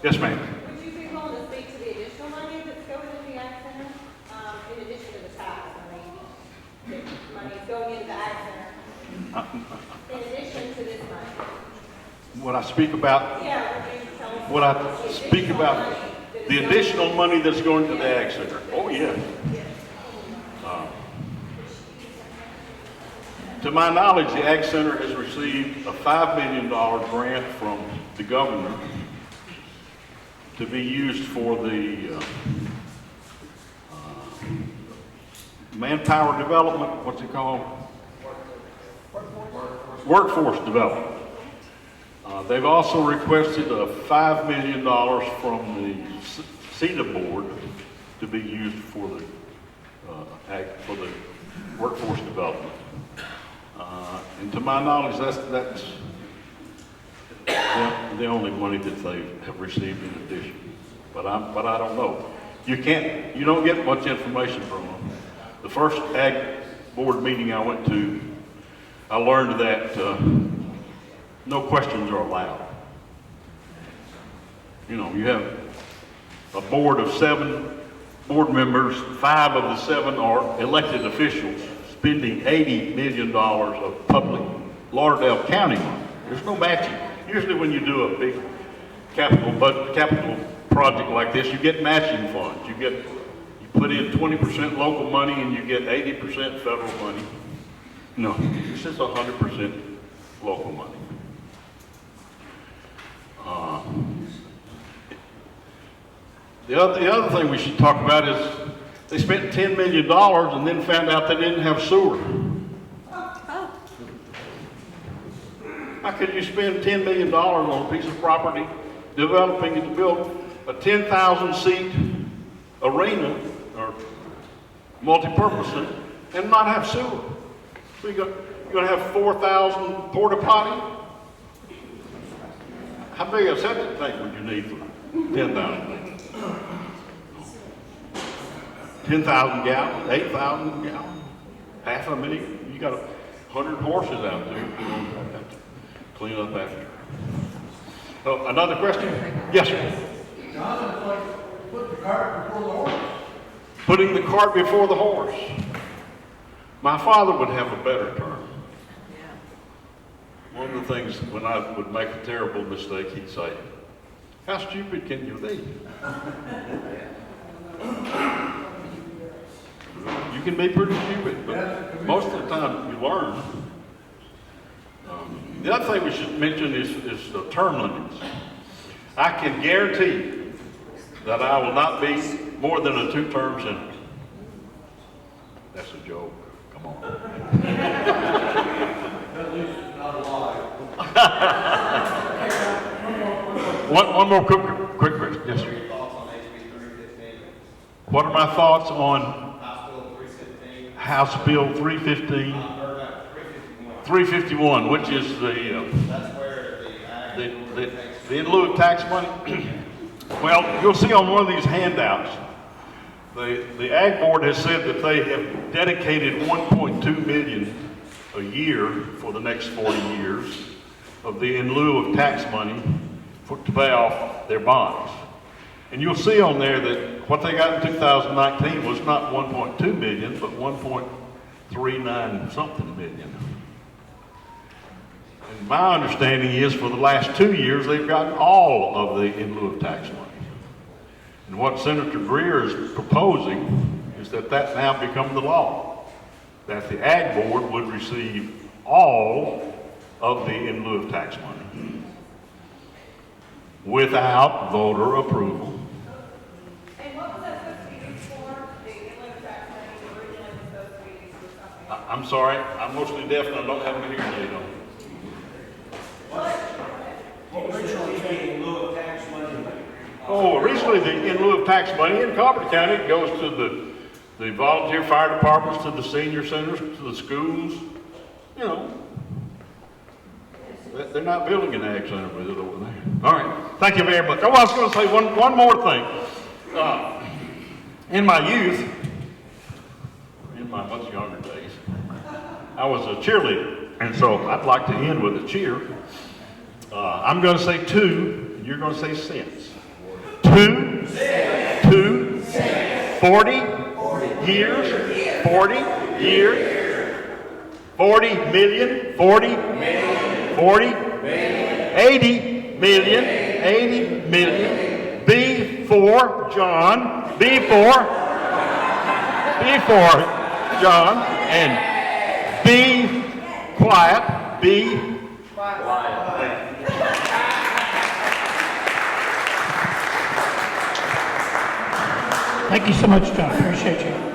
Yes, ma'am. Would you be willing to speak to the additional money that's going into the Ag Center, in addition to the tax? I mean, the money is going into the Ag Center, in addition to this money. When I speak about, Yeah, would you tell us? when I speak about the additional money that's going to the Ag Center, oh, yeah. To my knowledge, the Ag Center has received a $5 million grant from the governor to be used for the manpower development, what's it called? Workforce development. They've also requested $5 million from the CETA board to be used for the workforce development. And to my knowledge, that's the only money that they have received in addition. But I don't know. You don't get much information from them. The first Ag board meeting I went to, I learned that no questions are allowed. You know, you have a board of 7 board members, 5 of the 7 are elected officials, spending $80 million of public Lauderdale County money. There's no matching. Usually when you do a big capital project like this, you get matching funds. You put in 20% local money and you get 80% federal money. No, this is 100% local money. The other thing we should talk about is they spent $10 million and then found out they didn't have sewer. How could you spend $10 million on a piece of property, developing it to build a 10,000 seat arena or multi-purpose center and not have sewer? So you're going to have 4,000 porta potty? How big a septic tank would you need for 10,000? 10,000 gallons, 8,000 gallons, 500,000. You got 100 horses out there. You don't have to clean up after. Oh, another question? Yes, sir. John, it's like put the cart before the horse. Putting the cart before the horse. My father would have a better term. One of the things when I would make a terrible mistake, he'd say, "How stupid can you be?" You can be pretty stupid, but most of the time you learn. The other thing we should mention is the term limits. I can guarantee that I will not be more than a 2-term senator. That's a joke. Come on. At least it's not a lie. One more quick question. Yes, sir. Thoughts on HB 315? What are my thoughts on House Bill 315? House Bill 315? 351. 351, which is That's where the in lieu of tax money. Well, you'll see on one of these handouts, the Ag Board has said that they have dedicated $1.2 million a year for the next 40 years of the in lieu of tax money to pay off their bonds. And you'll see on there that what they got in 2019 was not 1.2 million, but 1.39 something million. And my understanding is for the last 2 years, they've gotten all of the in lieu of tax money. And what Senator Greer is proposing is that now become the law, that the Ag Board would receive all of the in lieu of tax money without voter approval. And what was that supposed to be used for? The inland tax money originally was supposed to be used for something. I'm sorry, I'm mostly deaf and I don't have a hearing aid on. Oh, originally the in lieu of tax money in Cobb County, it goes to the volunteer fire departments, to the senior centers, to the schools. You know, they're not building an ag center with it over there. All right, thank you very much. Oh, I was going to say one more thing. In my youth, in my much younger days, I was a cheerleader, and so I'd like to end with a cheer. I'm going to say 2, and you're going to say cents. 2, 40 years, 40 years, 40 million, 40, 80 million, 80 million. B for John, B for John, and be quiet, be Thank you so much, John. Appreciate you.